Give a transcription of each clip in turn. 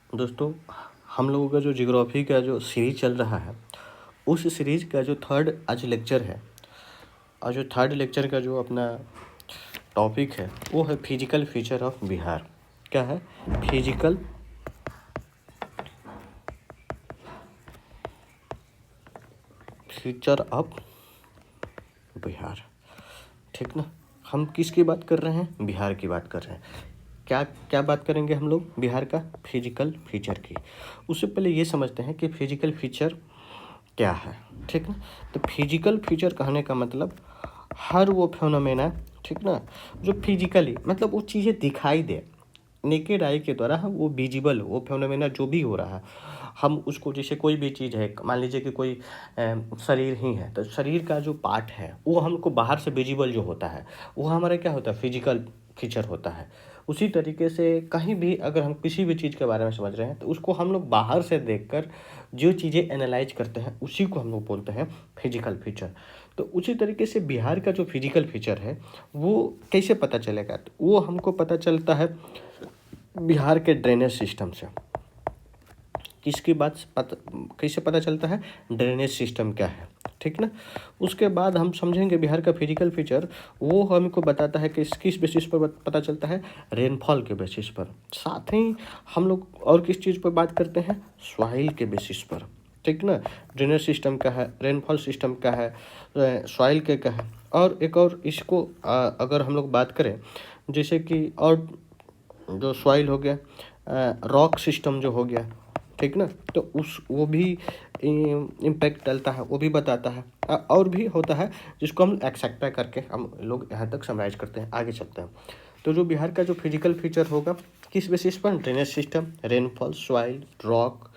दोस्तों, हम लोगों का जो जियोग्राफी का जो सीरीज चल रहा है, उस सीरीज का जो थर्ड आज लेक्चर है और जो थर्ड लेक्चर का जो अपना टॉपिक है वो है फिजिकल फीचर ऑफ बिहार। क्या है? Physical feature of Bihar. ठीक ना? हम किसकी बात कर रहे हैं? बिहार की बात कर रहे हैं। क्या क्या बात करेंगे हम लोग? बिहार का फिजिकल फीचर की। उससे पहले ये समझते हैं कि फिजिकल फीचर क्या है। ठीक ना? तो फिजिकल फीचर कहने का मतलब हर वो फेनोमेना, ठीक ना, जो फिजिकली मतलब वो चीज़ें दिखाई दे, नेकेड आई के द्वारा हम वो विजिबल, वो फेनोमेना जो भी हो रहा है, हम उसको, जैसे कोई भी चीज़ है, मान लीजिए कि कोई शरीर ही है, तो शरीर का जो पार्ट है वो हमको बाहर से विजिबल जो होता है वो हमारा क्या होता है? फिजिकल फीचर होता है। उसी तरीके से कहीं भी अगर हम किसी भी चीज़ के बारे में समझ रहे हैं तो उसको हम लोग बाहर से देखकर जो चीज़ें एनालाइज करते हैं उसी को हम लोग बोलते हैं फिजिकल फीचर। तो उसी तरीके से बिहार का जो फिजिकल फीचर है वो कैसे पता चलेगा? तो वो हमको पता चलता है बिहार के ड्रेनेज सिस्टम से। किसकी बात पता, कैसे पता चलता है? ड्रेनेज सिस्टम क्या है, ठीक ना। उसके बाद हम समझेंगे बिहार का फिजिकल फीचर, वो हमको बताता है कि किस बेसिस पर पता चलता है? रेनफॉल के बेसिस पर। साथ ही हम लोग और किस चीज़ पर बात करते हैं? सॉइल के बेसिस पर, ठीक ना। ड्रेनेज सिस्टम क्या है, रेनफॉल सिस्टम क्या है, सॉइल के क्या है, और एक और इसको अगर हम लोग बात करें जैसे कि, और जो सॉइल हो गया, रॉक सिस्टम जो हो गया, ठीक ना, तो उस वो भी इम्पैक्ट डालता है, वो भी बताता है। और भी होता है जिसको हम एक्सेप्टा करके हम लोग यहाँ तक समराइज करते हैं, आगे चलते हैं। तो जो बिहार का जो फिजिकल फीचर होगा किस बेसिस पर? Drainage system, rainfall, soil, rock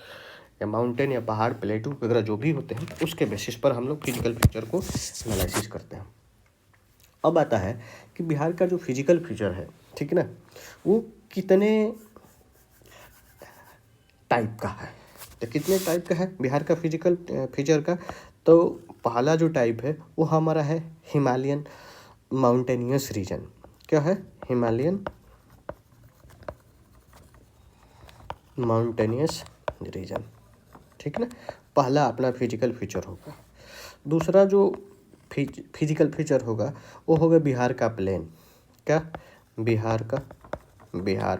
या माउंटेन या पहाड़, प्लेटू वगैरह जो भी होते हैं उसके बेसिस पर हम लोग फिजिकल फीचर को एनालिसिस करते हैं। अब आता है कि बिहार का जो फिजिकल फीचर है, ठीक ना, वो कितने टाइप का है। तो कितने टाइप का है बिहार का फिजिकल फीचर का? तो पहला जो टाइप है वो हमारा है हिमालयन माउंटेनियस रीजन। क्या है? हिमालयन माउंटेनियस रीजन, ठीक ना, पहला अपना फिजिकल फीचर होगा। दूसरा जो फिजिकल फीचर होगा वो होगा बिहार का प्लेन। क्या? बिहार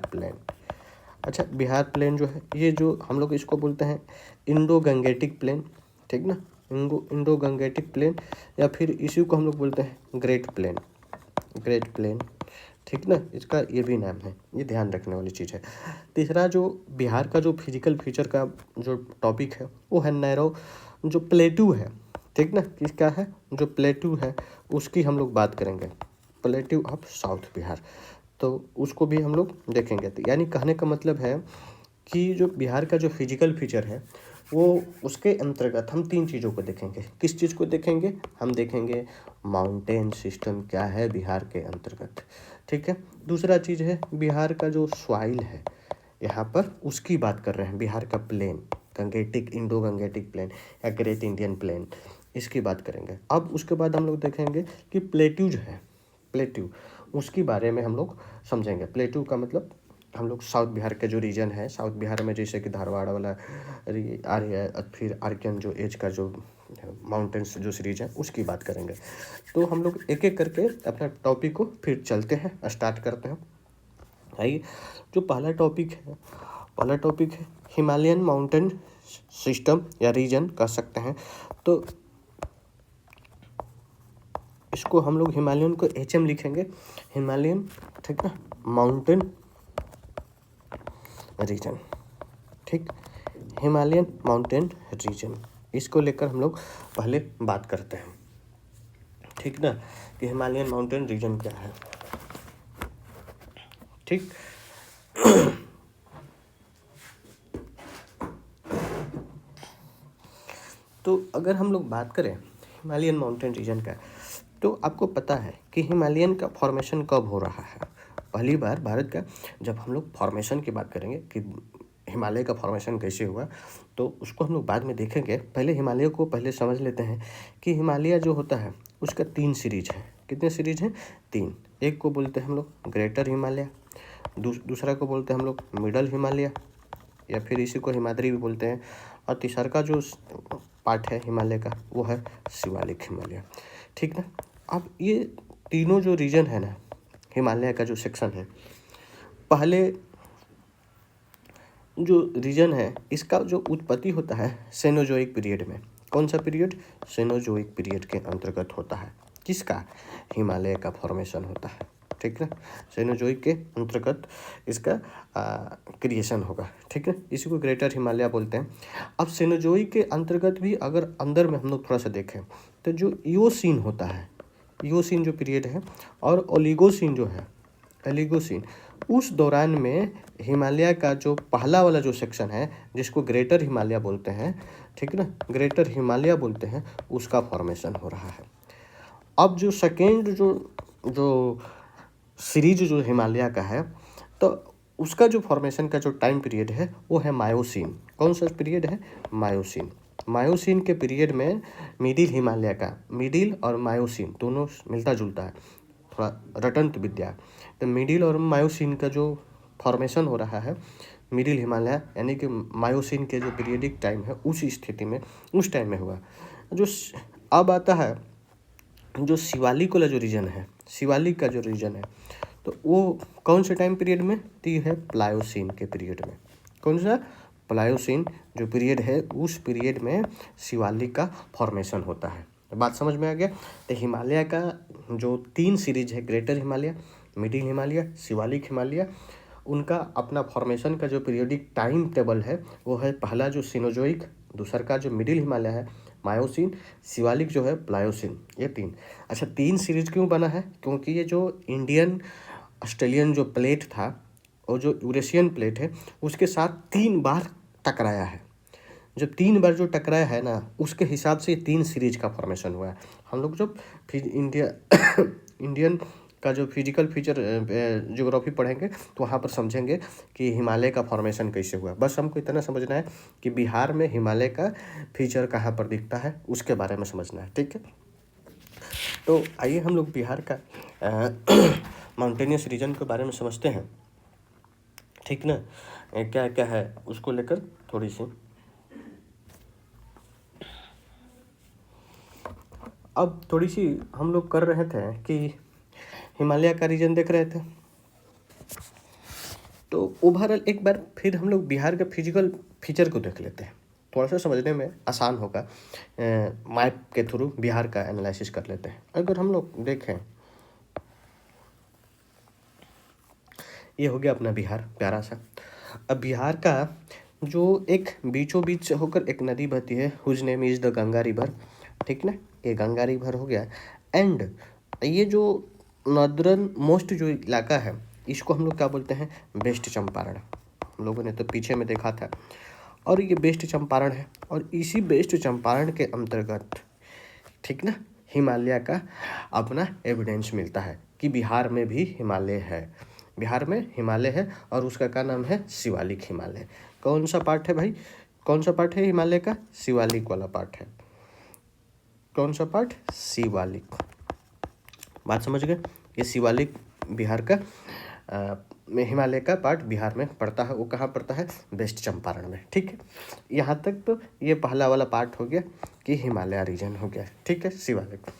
प्लेन। अच्छा, बिहार प्लेन जो है, ये जो हम लोग इसको बोलते हैं इंडो गंगेटिक प्लेन, ठीक ना, इंडो गंगेटिक प्लेन, या फिर इसी को हम लोग बोलते हैं ग्रेट प्लेन, ठीक ना। इसका ये भी नाम है, ये ध्यान रखने वाली चीज़ है। तीसरा जो बिहार का जो फिजिकल फीचर का जो टॉपिक है वो है नैरो, जो प्लेटू है, ठीक ना, किसका है? जो प्लेटू है उसकी हम लोग बात करेंगे, प्लेटू ऑफ साउथ बिहार, तो उसको भी हम लोग देखेंगे। तो यानी कहने का मतलब है कि जो बिहार का जो फिजिकल फीचर है वो, उसके अंतर्गत हम तीन चीज़ों को देखेंगे। किस चीज़ को देखेंगे? हम देखेंगे माउंटेन सिस्टम क्या है बिहार के अंतर्गत, ठीक है। दूसरा चीज़ है बिहार का जो सॉइल है, यहाँ पर उसकी बात कर रहे हैं। बिहार का plain, Gangetic, Indo Gangetic plain या ग्रेट इंडियन प्लेन, इसकी बात करेंगे। अब उसके बाद हम लोग देखेंगे कि प्लेट्यू जो है, प्लेट्यू, उसके बारे में हम लोग समझेंगे। प्लेट्यू का मतलब हम लोग साउथ बिहार के जो रीजन है, साउथ बिहार में जैसे कि धारवाड़ वाला आर्य, फिर आर्यन जो एज का जो माउंटेन्स जो सीरीज है उसकी बात करेंगे। तो हम लोग एक एक करके अपना टॉपिक को फिर चलते हैं, स्टार्ट करते हैं। आइए, जो पहला टॉपिक है हिमालयन माउंटेन सिस्टम या रीजन कह सकते हैं। तो इसको हम लोग हिमालयन को HM लिखेंगे, हिमालयन, ठीक ना, माउंटेन रीजन, ठीक, हिमालयन माउंटेन रीजन, इसको लेकर हम लोग पहले बात करते हैं, ठीक ना, कि हिमालयन माउंटेन रीजन क्या है, ठीक। तो अगर हम लोग बात करें हिमालयन माउंटेन रीजन का, तो आपको पता है कि हिमालयन का फॉर्मेशन कब हो रहा है? पहली बार भारत का, जब हम लोग फॉर्मेशन की बात करेंगे कि हिमालय का फॉर्मेशन कैसे हुआ, तो उसको हम लोग बाद में देखेंगे। पहले हिमालय को पहले समझ लेते हैं कि हिमालय जो होता है उसका 3 सीरीज है। कितने सीरीज हैं? 3। एक को बोलते हैं हम लोग ग्रेटर हिमालय, दूसरा को बोलते हैं हम लोग मिडल हिमालय, या फिर इसी को हिमाद्री भी बोलते हैं। और तीसरा का जो पार्ट है हिमालय का वो है शिवालिक हिमालय, ठीक ना। अब ये तीनों जो रीजन है ना हिमालय का जो सेक्शन है, पहले जो रीजन है इसका जो उत्पत्ति होता है सेनोजोइक पीरियड में। कौन सा पीरियड? सेनोजोइक पीरियड के अंतर्गत होता है। किसका? हिमालय का फॉर्मेशन होता है, ठीक है। सेनोजोइक के अंतर्गत इसका क्रिएशन होगा, ठीक है। इसी को ग्रेटर हिमालय बोलते हैं। अब सेनोजोइक के अंतर्गत भी अगर अंदर में हम लोग थोड़ा सा देखें तो जो इयोसीन होता है, इयोसीन जो पीरियड है, और ओलिगोसीन जो है, एलिगोसीन, उस दौरान में हिमालय का जो पहला वाला जो सेक्शन है जिसको ग्रेटर हिमालय बोलते हैं, ठीक है ना, ग्रेटर हिमालय बोलते हैं, उसका फॉर्मेशन हो रहा है। अब जो सेकेंड जो सीरीज जो हिमालय का है तो उसका जो फॉर्मेशन का जो टाइम पीरियड है वो है मायोसीन। कौन सा पीरियड है? मायोसीन। मायोसीन के पीरियड में मिडिल हिमालय का, मिडिल और मायोसीन दोनों मिलता जुलता है, थोड़ा रटंत विद्या। तो मिडिल और मायोसीन का जो फॉर्मेशन हो रहा है मिडिल हिमालय यानी कि मायोसीन के जो पीरियडिक टाइम है उस स्थिति में उस टाइम में हुआ। जो अब आता है जो शिवालिक वाला जो रीजन है, शिवालिक का जो रीजन है तो वो कौन से टाइम पीरियड में? तो ये है प्लायोसीन के पीरियड में। कौन सा? प्लायोसीन जो पीरियड है उस पीरियड में शिवालिक का फॉर्मेशन होता है। बात समझ में आ गया? तो हिमालय का जो 3 सीरीज है, ग्रेटर हिमालय, मिडिल हिमालय, शिवालिक हिमालय, उनका अपना फॉर्मेशन का जो पीरियोडिक टाइम टेबल है वो है पहला जो सिनोजोइक, दूसरा का जो मिडिल हिमालय है मायोसीन, शिवालिक जो है प्लायोसीन, ये 3। अच्छा 3 सीरीज क्यों बना है? क्योंकि ये जो इंडियन ऑस्ट्रेलियन जो प्लेट था और जो यूरेशियन प्लेट है उसके साथ 3 बार टकराया है। जब 3 बार जो टकराया है ना उसके हिसाब से 3 सीरीज का फॉर्मेशन हुआ है। हम लोग जब इंडियन का जो फिजिकल फीचर ज्योग्राफी पढ़ेंगे तो वहाँ पर समझेंगे कि हिमालय का फॉर्मेशन कैसे हुआ। बस हमको इतना समझना है कि बिहार में हिमालय का फीचर कहाँ पर दिखता है उसके बारे में समझना है, ठीक है। तो आइए हम लोग बिहार का माउंटेनियस रीजन के बारे में समझते हैं, ठीक ना। क्या क्या है उसको लेकर थोड़ी सी। अब थोड़ी सी हम लोग कर रहे थे कि हिमालय का रीजन देख रहे थे तो ओवरऑल एक बार फिर हम लोग बिहार का फिजिकल फीचर को देख लेते हैं, थोड़ा सा समझने में आसान होगा। मैप के थ्रू बिहार का एनालिसिस कर लेते हैं। अगर हम लोग देखें ये हो गया अपना बिहार प्यारा सा। अब बिहार का जो एक बीचों बीच से होकर एक नदी बहती है whose name is the Ganga river, ठीक ना, ये गंगा रिवर हो गया। एंड ये जो नॉर्दर्न मोस्ट जो इलाका है इसको हम लोग क्या बोलते हैं? वेस्ट चंपारण। हम लोगों ने तो पीछे में देखा था, और ये वेस्ट चंपारण है। और इसी वेस्ट चंपारण के अंतर्गत, ठीक ना, हिमालय का अपना एविडेंस मिलता है कि बिहार में भी हिमालय है, बिहार में हिमालय है और उसका क्या नाम है? शिवालिक हिमालय। कौन सा पार्ट है भाई? कौन सा पार्ट है हिमालय का? शिवालिक वाला पार्ट है। कौन सा पार्ट? शिवालिक। बात समझ गए? ये शिवालिक बिहार का में हिमालय का पार्ट बिहार में पड़ता है। वो कहाँ पड़ता है? वेस्ट चंपारण में, ठीक है। यहाँ तक तो ये पहला वाला पार्ट हो गया कि हिमालय रीजन हो गया, ठीक है, शिवालिक।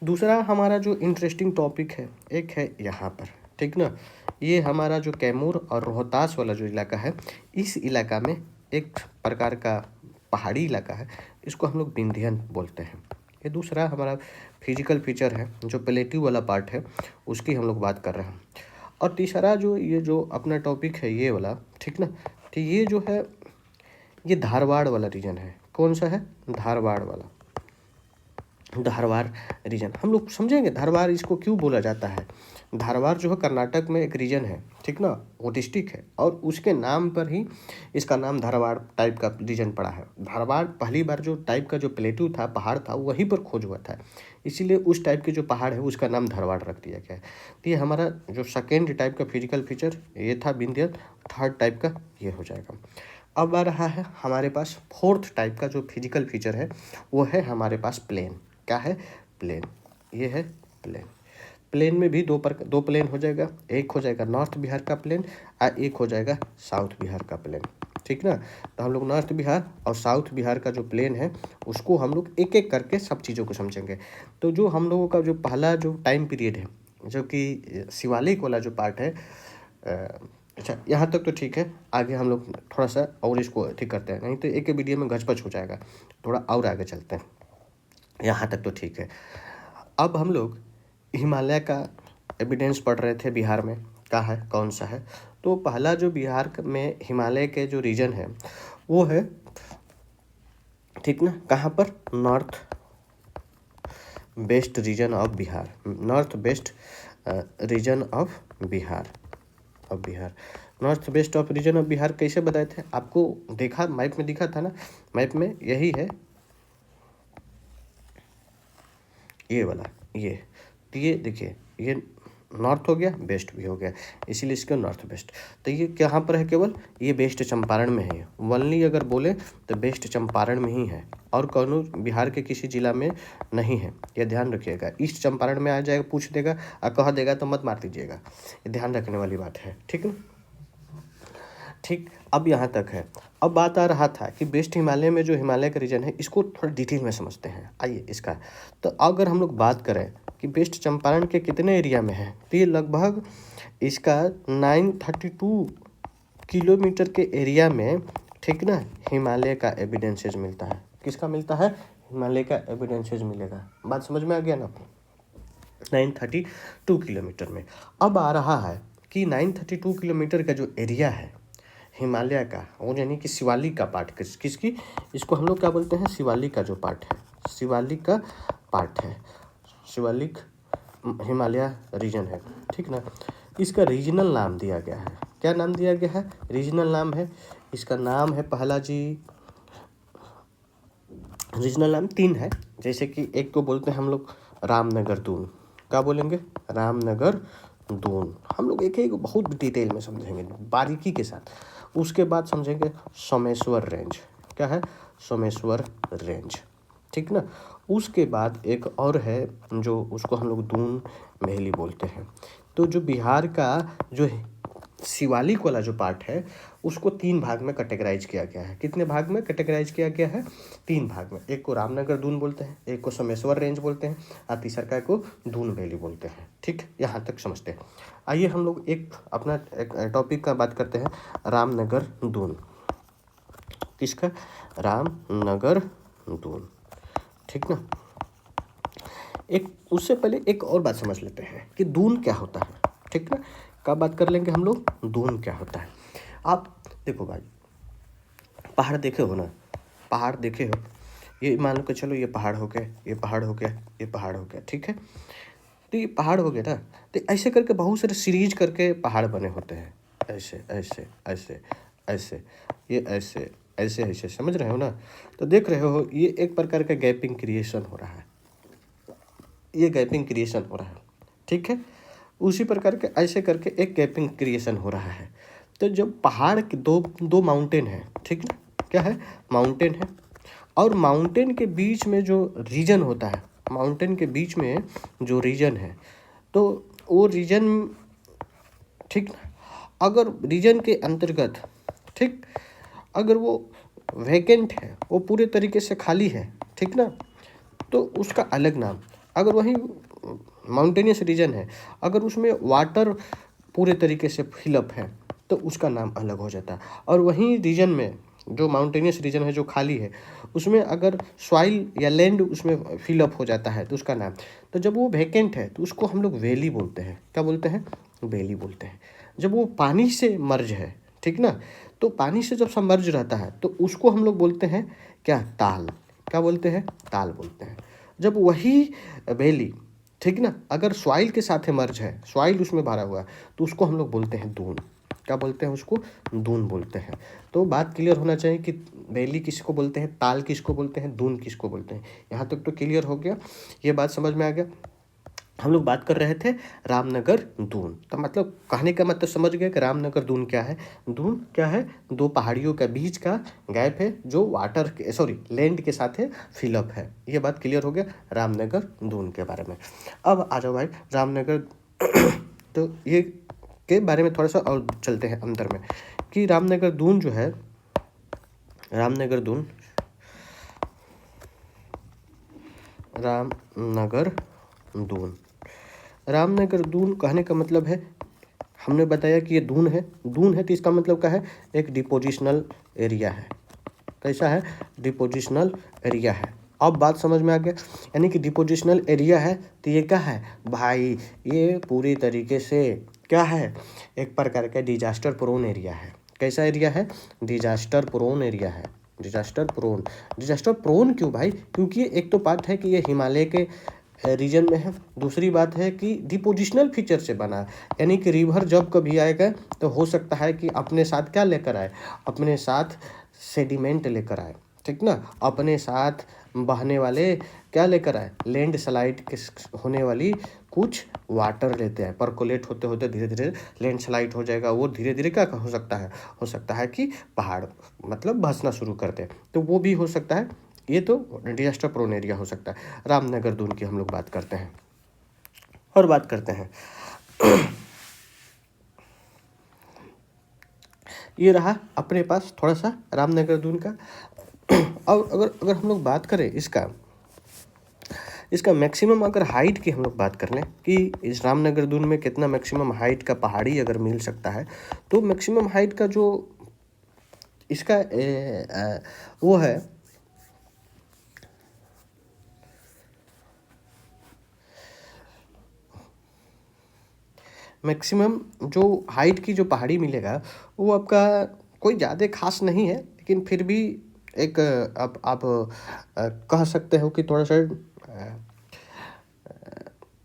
दूसरा हमारा जो इंटरेस्टिंग टॉपिक है एक है यहाँ पर, ठीक ना, ये हमारा जो कैमूर और रोहतास वाला जो इलाका है, इस इलाका में एक प्रकार का पहाड़ी इलाका है, इसको हम लोग विंध्यन बोलते हैं। ये दूसरा हमारा फिजिकल फीचर है जो प्लेट्यू वाला पार्ट है उसकी हम लोग बात कर रहे हैं। और तीसरा जो ये जो अपना टॉपिक है ये वाला, ठीक ना, तो ये जो है ये धारवाड़ वाला रीजन है। कौन सा है? धारवाड़ वाला, धारवाड़ रीजन। हम लोग समझेंगे धारवाड़ इसको क्यों बोला जाता है। धारवाड़ जो है कर्नाटक में एक रीजन है, ठीक ना, वो डिस्ट्रिक्ट है और उसके नाम पर ही इसका नाम धारवाड़ टाइप का रीजन पड़ा है। धारवाड़ पहली बार जो टाइप का जो प्लेटू था, पहाड़ था, वहीं पर खोज हुआ था, इसीलिए उस टाइप के जो पहाड़ है उसका नाम धारवाड़ रख दिया गया है। तो ये हमारा जो सेकेंड टाइप का फिजिकल फीचर ये था विंध्य, थर्ड टाइप का ये हो जाएगा। अब आ रहा है हमारे पास फोर्थ टाइप का जो फिजिकल फीचर है वो है हमारे पास प्लेन। क्या है? प्लेन। ये है प्लेन। प्लेन में भी दो प्लेन हो जाएगा, एक हो जाएगा नॉर्थ बिहार का प्लेन और एक हो जाएगा साउथ बिहार का प्लेन। ठीक ना। तो हम लोग नॉर्थ बिहार और साउथ बिहार का जो प्लेन है उसको हम लोग एक एक करके सब चीज़ों को समझेंगे। तो जो हम लोगों का जो पहला जो टाइम पीरियड है, जो कि शिवालिक वाला जो पार्ट है, अच्छा यहाँ तक तो ठीक है। आगे हम लोग थोड़ा सा और इसको ठीक करते हैं, नहीं तो एक वीडियो में घचपच हो जाएगा। थोड़ा और आगे चलते हैं, यहाँ तक तो ठीक है। अब हम लोग हिमालय का एविडेंस पढ़ रहे थे, बिहार में क्या है, कौन सा है। तो पहला जो बिहार में हिमालय के जो रीजन है वो है, ठीक ना, कहाँ पर, north west region of Bihar, north west region of Bihar, north west of region of Bihar कैसे बताए थे आपको, देखा मैप में दिखा था ना, मैप में यही है, ये वाला, ये तो ये देखिए, ये नॉर्थ हो गया, वेस्ट भी हो गया, इसीलिए इसका नॉर्थ वेस्ट। तो ये कहाँ पर है, केवल ये वेस्ट चंपारण में है। वनली अगर बोले तो वेस्ट चंपारण में ही है, और कौन बिहार के किसी जिला में नहीं है, ये ध्यान रखिएगा। ईस्ट चंपारण में आ जाएगा, पूछ देगा और कह देगा तो मत मार दीजिएगा, ये ध्यान रखने वाली बात है, ठीक ना। ठीक, अब यहाँ तक है। अब बात आ रहा था कि वेस्ट हिमालय में जो हिमालय का रीजन है, इसको थोड़ा डिटेल में समझते हैं, आइए इसका। तो अगर हम लोग बात करें कि वेस्ट चंपारण के कितने एरिया में है, तो ये लगभग इसका 932 किलोमीटर के एरिया में, ठीक ना, हिमालय का एविडेंसेज मिलता है। किसका मिलता है, हिमालय का एविडेंसेज मिलेगा। बात समझ में आ गया ना, 932 किलोमीटर में। अब आ रहा है कि 932 किलोमीटर का जो एरिया है हिमालय का, वो यानी कि शिवालिक का पार्ट, किसकी, इसको हम लोग क्या बोलते हैं, शिवालिक का जो पार्ट है, शिवालिक का पार्ट है, शिवालिक हिमालय रीजन है, ठीक ना। इसका रीजनल नाम दिया गया है, क्या नाम दिया गया है, रीजनल नाम है। इसका नाम है पहला जी, रीजनल नाम 3 है, जैसे कि एक को बोलते हैं हम लोग रामनगर दून, क्या बोलेंगे, रामनगर दून। हम लोग एक एक बहुत डिटेल में समझेंगे, बारीकी के साथ। उसके बाद समझेंगे सोमेश्वर रेंज, क्या है, सोमेश्वर रेंज, ठीक ना। उसके बाद एक और है जो उसको हम लोग दून महली बोलते हैं। तो जो बिहार का जो शिवालिक वाला जो पार्ट है उसको 3 भाग में कैटेगराइज किया गया है। कितने भाग में कैटेगराइज किया गया है, 3 भाग में। एक को रामनगर दून बोलते हैं, एक को सोमेश्वर रेंज बोलते हैं, और तीसरा को दून वैली बोलते हैं, ठीक। यहाँ तक समझते हैं। आइए हम लोग एक अपना एक टॉपिक का बात करते हैं, रामनगर दून। किसका, रामनगर दून, ठीक ना। एक उससे पहले एक और बात समझ लेते हैं कि दून क्या होता है, ठीक ना। कब बात कर लेंगे हम लोग, दून क्या होता है। आप देखो भाई, पहाड़ देखे हो ना, पहाड़ देखे हो, ये मान लो कि चलो ये पहाड़ हो गया, ये पहाड़ हो गया, ये पहाड़ हो गया, ठीक है। तो ये पहाड़ हो गया ना, तो ऐसे करके बहुत सारे सीरीज करके पहाड़ बने होते हैं, ऐसे ऐसे ऐसे ऐसे, ये ऐसे ऐसे ऐसे, समझ रहे हो ना। तो देख रहे हो, ये एक प्रकार का गैपिंग क्रिएशन हो रहा है, ये गैपिंग क्रिएशन हो रहा है, ठीक है। उसी प्रकार के ऐसे करके एक गैपिंग क्रिएशन हो रहा है। तो जब पहाड़ के दो माउंटेन है, ठीक ना, क्या है, माउंटेन है, और माउंटेन के बीच में जो रीजन होता है, माउंटेन के बीच में जो रीजन है, तो वो रीजन, ठीक ना, अगर रीजन के अंतर्गत, ठीक, अगर वो वैकेंट है, वो पूरे तरीके से खाली है, ठीक ना, तो उसका अलग नाम। अगर वही माउंटेनियस रीजन है, अगर उसमें वाटर पूरे तरीके से फिलअप है, तो उसका नाम अलग हो जाता है। और वहीं रीजन में जो माउंटेनियस रीजन है जो खाली है, उसमें अगर सॉइल या लैंड उसमें फिलअप हो जाता है तो उसका नाम। तो जब वो वैकेंट है तो उसको हम लोग वैली बोलते हैं, क्या बोलते हैं, वैली बोलते हैं। जब वो पानी से मर्ज है, ठीक ना, तो पानी से जब सबमर्ज रहता है तो उसको हम लोग बोलते हैं क्या, ताल, क्या बोलते हैं, ताल बोलते हैं। जब वही वैली, ठीक ना, अगर सॉइल के साथ मर्ज है, सॉइल उसमें भरा हुआ है, तो उसको हम लोग बोलते हैं दून, क्या बोलते हैं, उसको दून बोलते हैं। तो बात क्लियर होना चाहिए कि वैली किसको बोलते हैं, ताल किसको बोलते हैं, दून किसको बोलते हैं। यहाँ तक तो क्लियर हो गया, ये बात समझ में आ गया। हम लोग बात कर रहे थे रामनगर दून, तो मतलब कहने का मतलब समझ गए कि रामनगर दून क्या है। दून क्या है, दो पहाड़ियों के बीच का गैप है जो वाटर के, सॉरी, लैंड के साथ है फिलअप है। ये बात क्लियर हो गया रामनगर दून के बारे में। अब आ जाओ भाई रामनगर तो ये के बारे में थोड़ा सा और चलते हैं अंदर में, कि रामनगर दून जो है रामनगर दून, रामनगर दून। रामनगर दून कहने का मतलब है, हमने बताया कि ये दून है। दून है तो इसका मतलब क्या है, एक डिपोजिशनल एरिया है। कैसा है, डिपोजिशनल एरिया है। अब बात समझ में आ गया, यानी कि डिपोजिशनल एरिया है तो ये क्या है भाई, ये पूरी तरीके से क्या है, एक प्रकार का डिजास्टर प्रोन एरिया है। कैसा एरिया है, डिजास्टर प्रोन एरिया है। डिजास्टर प्रोन, डिजास्टर प्रोन क्यों भाई, क्योंकि एक तो बात है कि ये हिमालय के रीजन में है, दूसरी बात है कि डिपोजिशनल फीचर से बना है, यानी कि रिवर जब कभी आएगा तो हो सकता है कि अपने साथ क्या लेकर आए, अपने साथ सेडिमेंट लेकर आए, ठीक ना, अपने साथ बहने वाले क्या लेकर आए, लैंड स्लाइड के होने वाली कुछ वाटर लेते हैं, परकोलेट होते होते धीरे धीरे लैंड स्लाइड हो जाएगा, वो धीरे धीरे क्या हो सकता है कि पहाड़ मतलब धंसना शुरू कर दे, तो वो भी हो सकता है। ये तो डिजास्टर प्रोन एरिया हो सकता है। रामनगर दून की हम लोग बात करते हैं और बात करते हैं ये रहा अपने पास थोड़ा सा रामनगर दून का। और अगर हम लोग बात करें इसका मैक्सिमम अगर हाइट की हम लोग बात कर लें कि इस रामनगर दून में कितना मैक्सिमम हाइट का पहाड़ी अगर मिल सकता है, तो मैक्सिमम हाइट का जो इसका वो है मैक्सिमम जो हाइट की जो पहाड़ी मिलेगा वो आपका कोई ज़्यादा खास नहीं है, लेकिन फिर भी एक आप कह सकते हो कि थोड़ा सा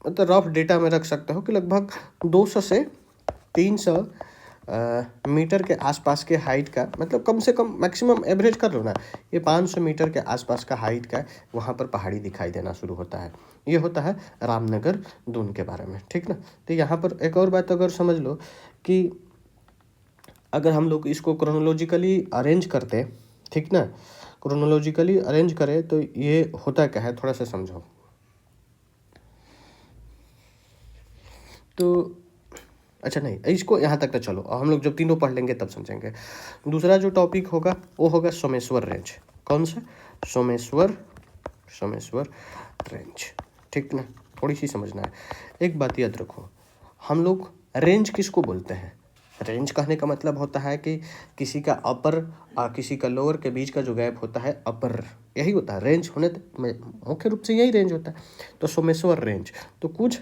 मतलब रफ डेटा में रख सकते हो कि लगभग 200 से 300 मीटर के आसपास के हाइट का, मतलब कम से कम मैक्सिमम एवरेज कर लो ना, ये 500 मीटर के आसपास का हाइट का वहाँ पर पहाड़ी दिखाई देना शुरू होता है। ये होता है रामनगर दून के बारे में, ठीक ना। तो यहाँ पर एक और बात अगर समझ लो कि अगर हम लोग इसको क्रोनोलॉजिकली अरेंज करते, ठीक ना, क्रोनोलॉजिकली अरेंज करें तो ये होता क्या है थोड़ा सा समझो। तो अच्छा नहीं, इसको यहाँ तक तो चलो, हम लोग जब तीनों पढ़ लेंगे तब समझेंगे। दूसरा जो टॉपिक होगा वो होगा सोमेश्वर रेंज। कौन सा, सोमेश्वर रेंज, ठीक ना, थोड़ी सी समझना है। एक बात याद रखो, हम लोग रेंज किसको बोलते हैं, रेंज कहने का मतलब होता है कि किसी का अपर किसी का लोअर के बीच का जो गैप होता है अपर, यही होता है रेंज होने मुख्य रूप से यही रेंज होता है। तो सोमेश्वर रेंज तो कुछ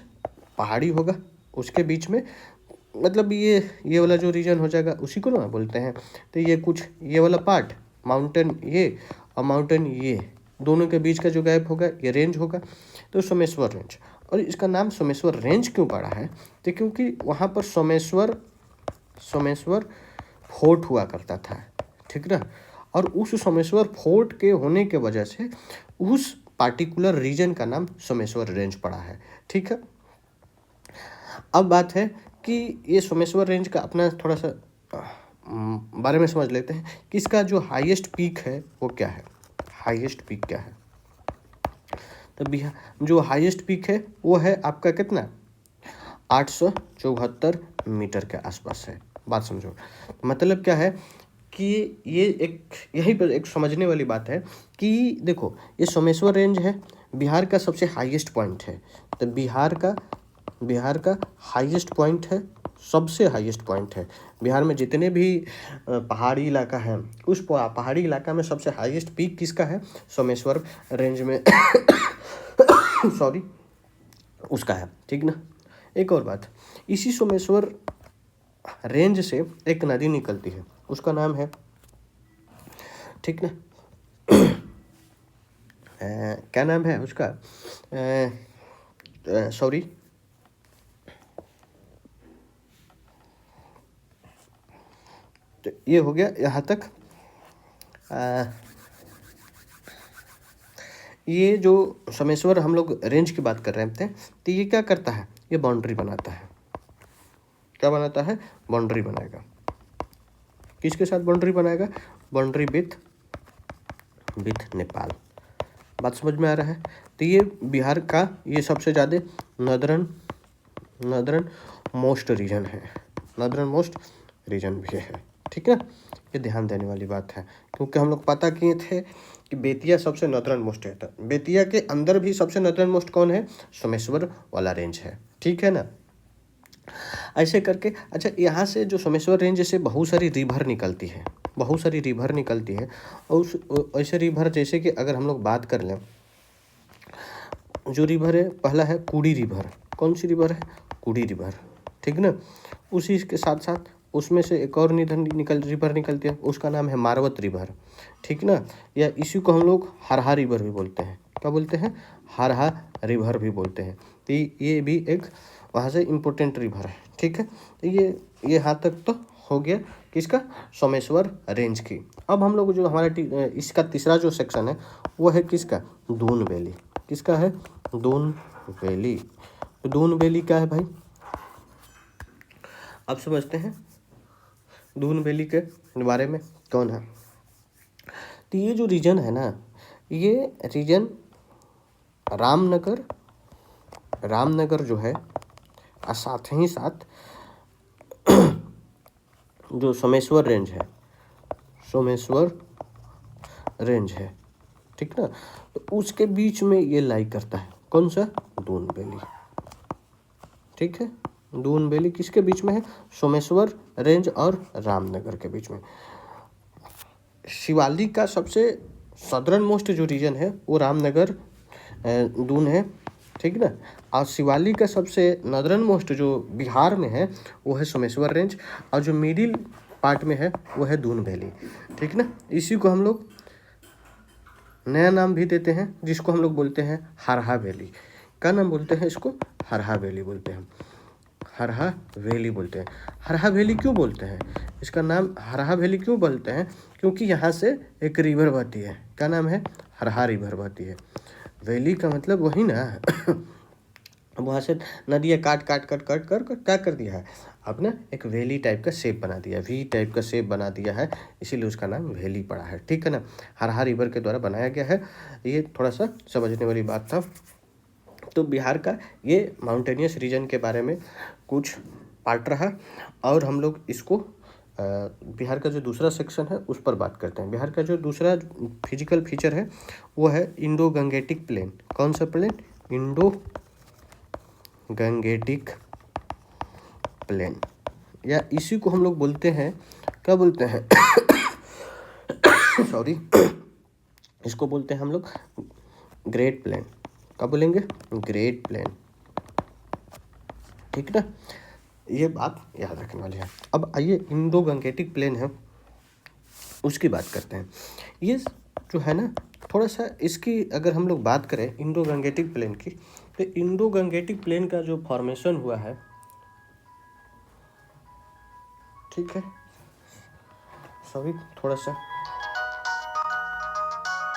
पहाड़ी होगा, उसके बीच में मतलब ये वाला जो रीजन हो जाएगा उसी को ना बोलते हैं। तो ये कुछ ये वाला पार्ट माउंटेन ये और माउंटेन ये दोनों के बीच का जो गैप होगा ये रेंज होगा, तो सोमेश्वर रेंज। और इसका नाम सोमेश्वर रेंज क्यों पड़ा है, तो क्योंकि वहाँ पर सोमेश्वर फोर्ट हुआ करता था, ठीक ना, और उस सोमेश्वर फोर्ट के होने के वजह से उस पार्टिकुलर रीजन का नाम सोमेश्वर रेंज पड़ा है, ठीक है। अब बात है कि ये सोमेश्वर रेंज का अपना थोड़ा सा बारे में समझ लेते हैं कि इसका जो हाईएस्ट पीक है वो क्या है, हाईएस्ट पीक क्या है। तो जो हाईएस्ट पीक है वो है आपका कितना 874 मीटर के आसपास है। बात समझो, मतलब क्या है कि ये एक यही पर एक समझने वाली बात है कि देखो ये सोमेश्वर रेंज है, बिहार का सबसे हाईएस्ट पॉइंट है। तो बिहार का हाईएस्ट पॉइंट है, सबसे हाईएस्ट पॉइंट है। बिहार में जितने भी पहाड़ी इलाका है उस पहाड़ी इलाका में सबसे हाईएस्ट पीक किसका है, सोमेश्वर रेंज में सॉरी उसका है, ठीक ना। एक और बात, इसी सोमेश्वर रेंज से एक नदी निकलती है, उसका नाम है, ठीक ना क्या नाम है उसका, सॉरी तो ये हो गया यहाँ तक। ये जो सोमेश्वर हम लोग रेंज की बात कर रहे थे, तो ये क्या करता है, ये बाउंड्री बनाता है। क्या बनाता है, बाउंड्री बनाएगा। किसके साथ बाउंड्री बनाएगा, बाउंड्री विथ नेपाल। बात समझ में आ रहा है। तो ये बिहार का ये सबसे ज़्यादा नदरन मोस्ट रीजन है, नदरन मोस्ट रीजन भी है, ठीक है। ये ध्यान देने वाली बात है, क्योंकि हम लोग पता किए थे कि बेतिया सबसे नॉर्दर्न मोस्ट है। तो बेतिया के अंदर भी सबसे नॉर्दर्न मोस्ट कौन है? सोमेश्वर वाला रेंज है, ठीक है ना। ऐसे करके अच्छा, यहाँ से जो सोमेश्वर रेंज से बहुत सारी रिवर निकलती है, बहुत सारी रिवर निकलती है। और उस ऐसे रिवर जैसे कि अगर हम लोग बात कर लें, जो रिवर है पहला है कुड़ी रिवर। कौन सी रिवर है? कुड़ी रिवर, ठीक ना। उसी के साथ साथ उसमें से एक और रिवर निकलती है, उसका नाम है मारवत रिवर, ठीक ना। या इसी को हम लोग हरहा रिवर भी बोलते हैं। क्या बोलते हैं? हरहा रिवर भी बोलते हैं। तो ये भी एक वहाँ से इम्पोर्टेंट रिवर है, ठीक है। तो ये यहाँ तक तो हो गया किसका? सोमेश्वर रेंज की। अब हम लोग जो हमारा इसका तीसरा जो सेक्शन है वो है किसका? दून वैली। किसका है? दून वैली। तो दून वैली क्या है भाई? अब समझते हैं दून वैली के बारे में कौन है। तो ये जो रीजन है ना, ये रीजन रामनगर जो है, और साथ ही साथ जो सोमेश्वर रेंज है, सोमेश्वर रेंज है, ठीक ना। तो उसके बीच में ये लाई करता है। कौन सा? दून वैली, ठीक है। दून वैली किसके बीच में है? सोमेश्वर रेंज और रामनगर के बीच में। शिवालिक का सबसे सदर्न मोस्ट जो रीजन है वो रामनगर दून है, ठीक ना। और शिवालिक का सबसे नॉर्दर्न मोस्ट जो बिहार में है वो है सोमेश्वर रेंज, और जो मिडिल पार्ट में है वो है दून वैली, ठीक ना। इसी को हम लोग नया नाम भी देते हैं, जिसको हम लोग बोलते हैं हरहा वैली। क्या नाम बोलते हैं इसको? हरहा वैली बोलते हैं। हरहा वैली बोलते हैं। हरहा वैली क्यों बोलते हैं? इसका नाम हरहा वैली क्यों बोलते हैं? क्योंकि यहाँ से एक रिवर बहती है। क्या नाम है? हरहा रिवर बहती है। वैली का मतलब वही ना वहाँ से नदियाँ काट क्या कर दिया है, अब ना एक वैली टाइप का शेप बना दिया, वी टाइप का शेप बना दिया है, इसीलिए उसका नाम वैली पड़ा है, ठीक है ना। हरहा रिवर के द्वारा बनाया गया है। ये थोड़ा सा समझने वाली बात था। तो बिहार का ये माउंटेनियस रीजन के बारे में कुछ पार्ट रहा, और हम लोग इसको बिहार का जो दूसरा सेक्शन है उस पर बात करते हैं। बिहार का जो दूसरा फिजिकल फीचर है वो है इंडो गंगेटिक प्लेन। कौन सा प्लेन? इंडो गंगेटिक प्लेन, या इसी को हम लोग बोलते हैं, क्या बोलते हैं सॉरी इसको बोलते हैं हम लोग ग्रेट प्लेन। क्या बोलेंगे? ग्रेट प्लेन, ठीक ना। ये बात याद रखने वाली है। अब आइए इंडो गंगेटिक प्लेन है उसकी बात करते हैं। ये जो है ना, थोड़ा सा इसकी अगर हम लोग बात करें इंडो गंगेटिक प्लेन की, तो इंडो गंगेटिक प्लेन का जो फॉर्मेशन हुआ है, ठीक है, सॉरी थोड़ा सा